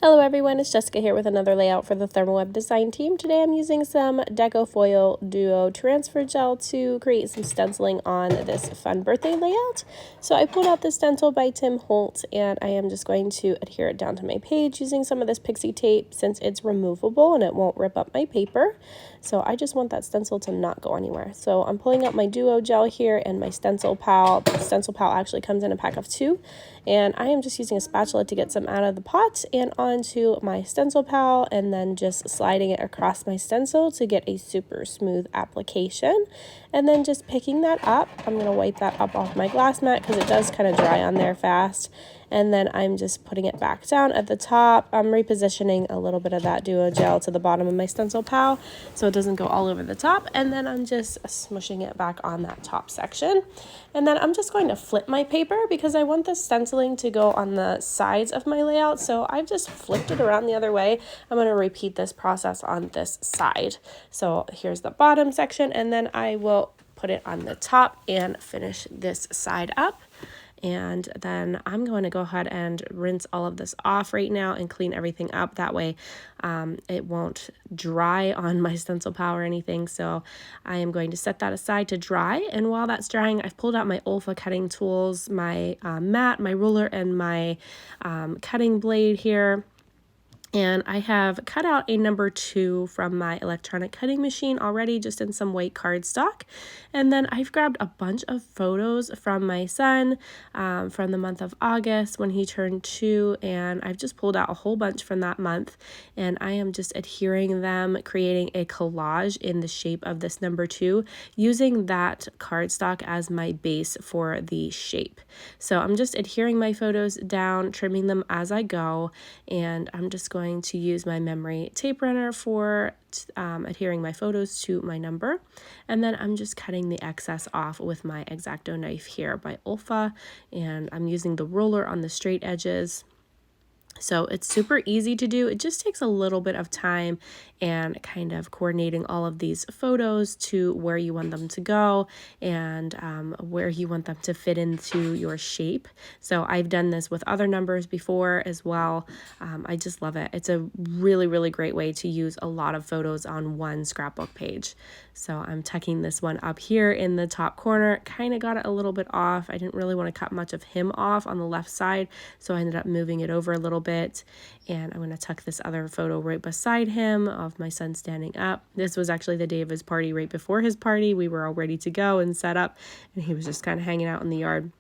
Hello everyone, it's Jessica here with another layout for the Therm web design team. Today I'm using some Deco foil duo transfer gel to create some stenciling on this fun birthday layout. So I pulled out this stencil by Tim Holt and I am just going to adhere it down to my page using some of this pixie tape since it's removable and it won't rip up my paper. So I just want that stencil to not go anywhere. So I'm pulling out my duo gel here and my stencil pal. The stencil pal actually comes in a pack of 2. And I am just using a spatula to get some out of the pot and onto my stencil pal and then just sliding it across my stencil to get a super smooth application. And then just picking that up, I'm going to wipe that up off my glass mat because it does kind of dry on there fast. And then I'm just putting it back down at the top. I'm repositioning a little bit of that duo gel to the bottom of my stencil pal so it doesn't go all over the top. And then I'm just smushing it back on that top section. And then I'm just going to flip my paper because I want the stenciling to go on the sides of my layout. So I've just flipped it around the other way. I'm going to repeat this process on this side. So here's the bottom section and then I will put it on the top and finish this side up. And then I'm going to go ahead and rinse all of this off right now and clean everything up. That way it won't dry on my stencil pal or anything. So I am going to set that aside to dry. And while that's drying, I've pulled out my Olfa cutting tools, my mat, my ruler, and my cutting blade here. And I have cut out a number 2 from my electronic cutting machine already, just in some white cardstock. And then I've grabbed a bunch of photos from my son from the month of August when he turned 2. And I've just pulled out a whole bunch from that month. And I am just adhering them, creating a collage in the shape of this number 2, using that cardstock as my base for the shape. So I'm just adhering my photos down, trimming them as I go. And I'm just going to use my memory tape runner for adhering my photos to my number, and then I'm just cutting the excess off with my X-Acto knife here by Olfa, and I'm using the ruler on the straight edges. So it's super easy to do. It just takes a little bit of time and kind of coordinating all of these photos to where you want them to go and where you want them to fit into your shape. So I've done this with other numbers before as well. I just love it. It's a really, really great way to use a lot of photos on one scrapbook page. So I'm tucking this one up here in the top corner. Kind of got it a little bit off. I didn't really want to cut much of him off on the left side, so I ended up moving it over a little bit. And I'm going to tuck this other photo right beside him of my son standing up. This was actually the day of his party, right before his party. We were all ready to go and set up, and he was just kind of hanging out in the yard.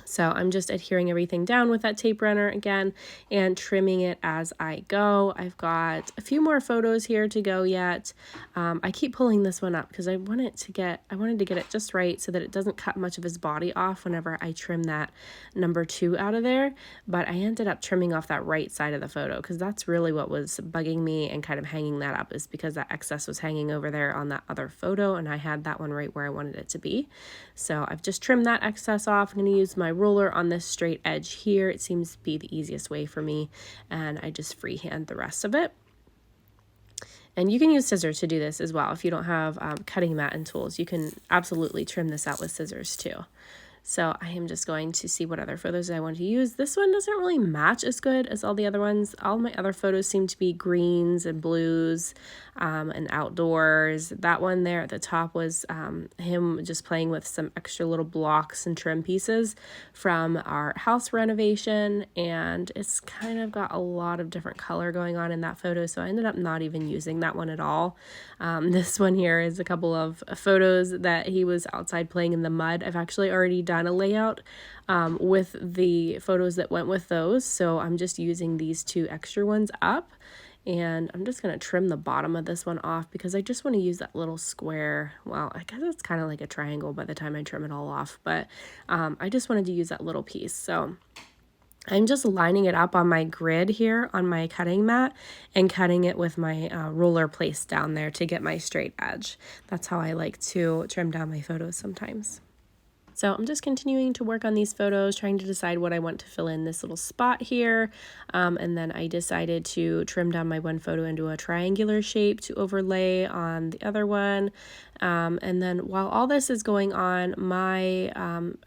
So I'm just adhering everything down with that tape runner again and trimming it as I go. I've got a few more photos here to go yet. I keep pulling this one up because I wanted to get it just right so that it doesn't cut much of his body off whenever I trim that number 2 out of there. But I ended up trimming off that right side of the photo because that's really what was bugging me and kind of hanging that up, is because that excess was hanging over there on that other photo and I had that one right where I wanted it to be. So I've just trimmed that excess off. I'm going to use my ruler on this straight edge here. It seems to be the easiest way for me, and I just freehand the rest of it. And you can use scissors to do this as well. If you don't have cutting mat and tools, you can absolutely trim this out with scissors too. So I am just going to see what other photos I want to use. This one doesn't really match as good as all the other ones. All my other photos seem to be greens and blues and outdoors. That one there at the top was him just playing with some extra little blocks and trim pieces from our house renovation. And it's kind of got a lot of different color going on in that photo. So I ended up not even using that one at all. This one here is a couple of photos that he was outside playing in the mud. I've actually already done a layout with the photos that went with those, so I'm just using these 2 extra ones up, and I'm just going to trim the bottom of this one off because I just want to use that little square. Well, I guess it's kind of like a triangle by the time I trim it all off, but I just wanted to use that little piece. So I'm just lining it up on my grid here on my cutting mat and cutting it with my ruler placed down there to get my straight edge. That's how I like to trim down my photos sometimes. So I'm just continuing to work on these photos, trying to decide what I want to fill in this little spot here. And then I decided to trim down my one photo into a triangular shape to overlay on the other one. And then while all this is going on, my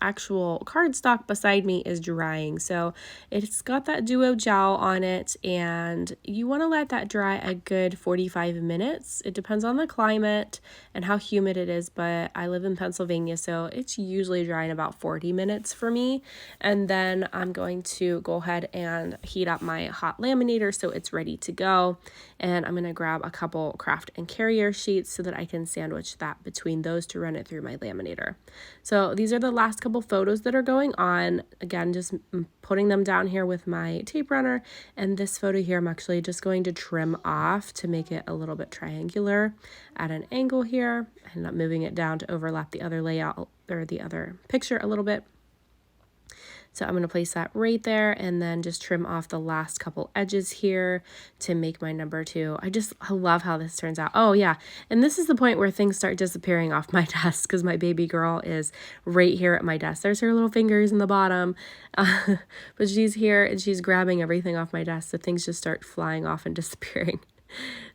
actual cardstock beside me is drying. So it's got that duo gel on it, and you want to let that dry a good 45 minutes. It depends on the climate and how humid it is, but I live in Pennsylvania, so it's usually dry in about 40 minutes for me. And then I'm going to go ahead and heat up my hot laminator so it's ready to go. And I'm going to grab a couple craft and carrier sheets so that I can sandwich that between those to run it through my laminator. So these are the last couple photos that are going on. Again, just putting them down here with my tape runner. And this photo here, I'm actually just going to trim off to make it a little bit triangular at an angle here. And I'm moving it down to overlap the other layout or the other picture a little bit. So I'm going to place that right there and then just trim off the last couple edges here to make my number 2. I love how this turns out. Oh yeah, and this is the point where things start disappearing off my desk because my baby girl is right here at my desk. There's her little fingers in the bottom, but she's here and she's grabbing everything off my desk, so things just start flying off and disappearing.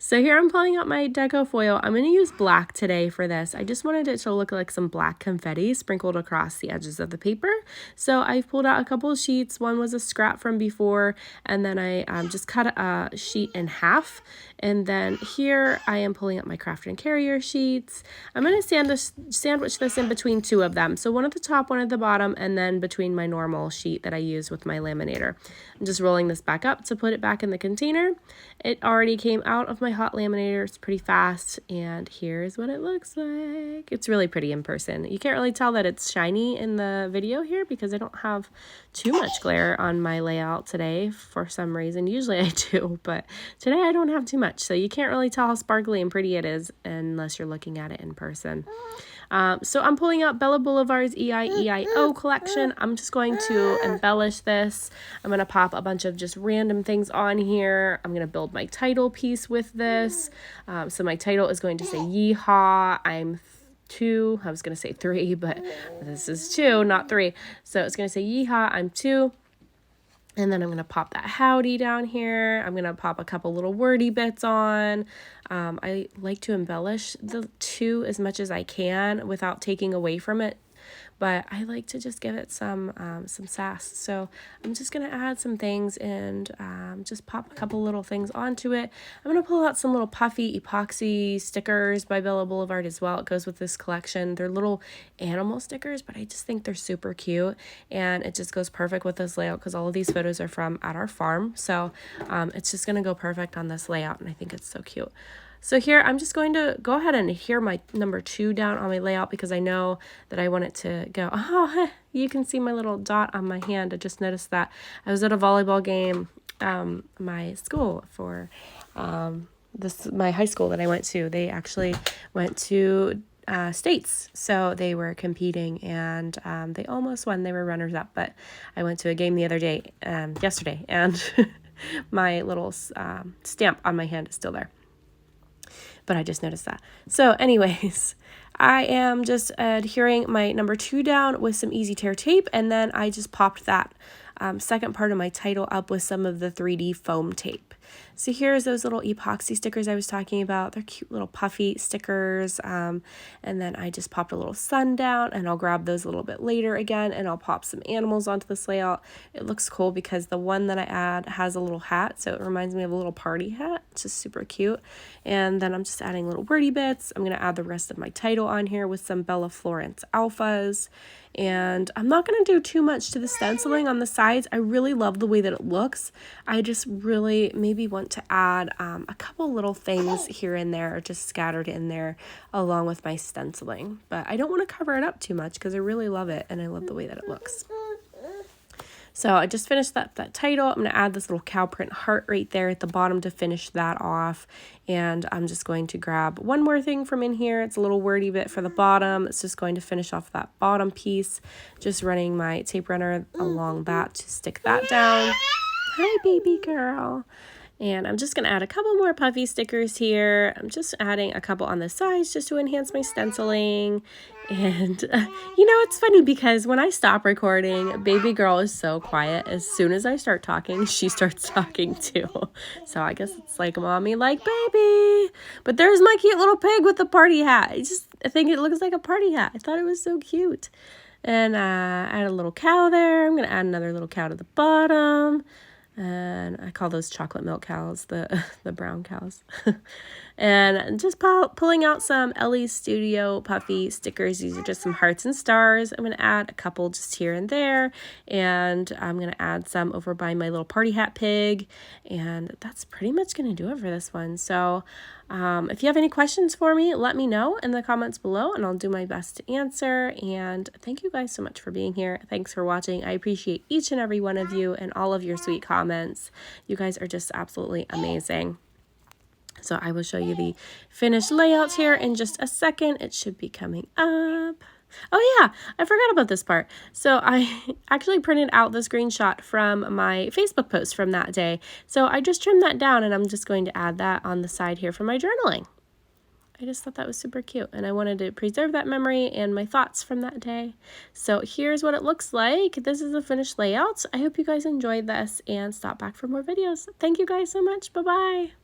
So here I'm pulling out my Deco foil. I'm going to use black today for this. I just wanted it to look like some black confetti sprinkled across the edges of the paper. So I pulled out a couple of sheets. One was a scrap from before, and then I just cut a sheet in half. And then here I am pulling out my craft and carrier sheets. I'm going to sandwich this in between 2 of them. So one at the top, one at the bottom, and then between my normal sheet that I use with my laminator. I'm just rolling this back up to put it back in the container. It already came out of my hot laminator. It's pretty fast, and here's what it looks like. It's really pretty in person. You can't really tell that it's shiny in the video here because I don't have too much glare on my layout today for some reason. Usually I do, but today I don't have too much, so you can't really tell how sparkly and pretty it is unless you're looking at it in person. So I'm pulling out Bella Boulevard's EIEIO collection. I'm just going to embellish this. I'm going to pop a bunch of just random things on here. I'm going to build my title piece with this. So my title is going to say Yeehaw. I'm 2. I was going to say 3, but this is 2, not 3. So it's going to say Yeehaw. I'm 2. And then I'm going to pop that howdy down here. I'm going to pop a couple little wordy bits on. I like to embellish the 2 as much as I can without taking away from it. But I like to just give it some sass. So I'm just going to add some things and just pop a couple little things onto it. I'm going to pull out some little puffy epoxy stickers by Bella Boulevard as well. It goes with this collection. They're little animal stickers, but I just think they're super cute. And it just goes perfect with this layout because all of these photos are from at our farm. So it's just going to go perfect on this layout, and I think it's so cute. So here, I'm just going to go ahead and adhere my number 2 down on my layout because I know that I want it to go. Oh, you can see my little dot on my hand. I just noticed that. I was at a volleyball game, my school for my high school that I went to. They actually went to states, so they were competing, and they almost won. They were runners up, but I went to a game the other day, yesterday, and my little stamp on my hand is still there. But I just noticed that. So anyways, I am just adhering my number 2 down with some easy tear tape, and then I just popped that second part of my title up with some of the 3D foam tape. So here's those little epoxy stickers I was talking about. They're cute little puffy stickers. And then I just popped a little sun down, and I'll grab those a little bit later again, and I'll pop some animals onto this layout. It looks cool because the one that I add has a little hat, so it reminds me of a little party hat. It's just super cute. And then I'm just adding little wordy bits. I'm going to add the rest of my title on here with some Bella Florence alphas. And I'm not going to do too much to the stenciling on the sides. I really love the way that it looks. I just really maybe want to add a couple little things here and there, just scattered in there along with my stenciling. But I don't want to cover it up too much because I really love it, and I love the way that it looks. So I just finished that title. I'm going to add this little cow print heart right there at the bottom to finish that off. And I'm just going to grab one more thing from in here. It's a little wordy bit for the bottom. It's just going to finish off that bottom piece. Just running my tape runner along that to stick that down. Hi, baby girl. And I'm just going to add a couple more puffy stickers here. I'm just adding a couple on the sides just to enhance my stenciling. And, you know, it's funny because when I stop recording, baby girl is so quiet. As soon as I start talking, she starts talking too. So I guess it's like mommy like baby. But there's my cute little pig with the party hat. I think it looks like a party hat. I thought it was so cute. And add a little cow there. I'm going to add another little cow to the bottom. And I call those chocolate milk cows, the brown cows. And just pulling out some Elle Studio Puffy stickers. These are just some hearts and stars. I'm going to add a couple just here and there. And I'm going to add some over by my little party hat pig. And that's pretty much going to do it for this one. So if you have any questions for me, let me know in the comments below and I'll do my best to answer. And thank you guys so much for being here. Thanks for watching. I appreciate each and every one of you and all of your sweet comments. You guys are just absolutely amazing. So I will show you the finished layouts here in just a second. It should be coming up. Oh yeah, I forgot about this part. So I actually printed out the screenshot from my Facebook post from that day. So I just trimmed that down and I'm just going to add that on the side here for my journaling. I just thought that was super cute and I wanted to preserve that memory and my thoughts from that day. So here's what it looks like. This is the finished layout. I hope you guys enjoyed this and stop back for more videos. Thank you guys so much. Bye-bye.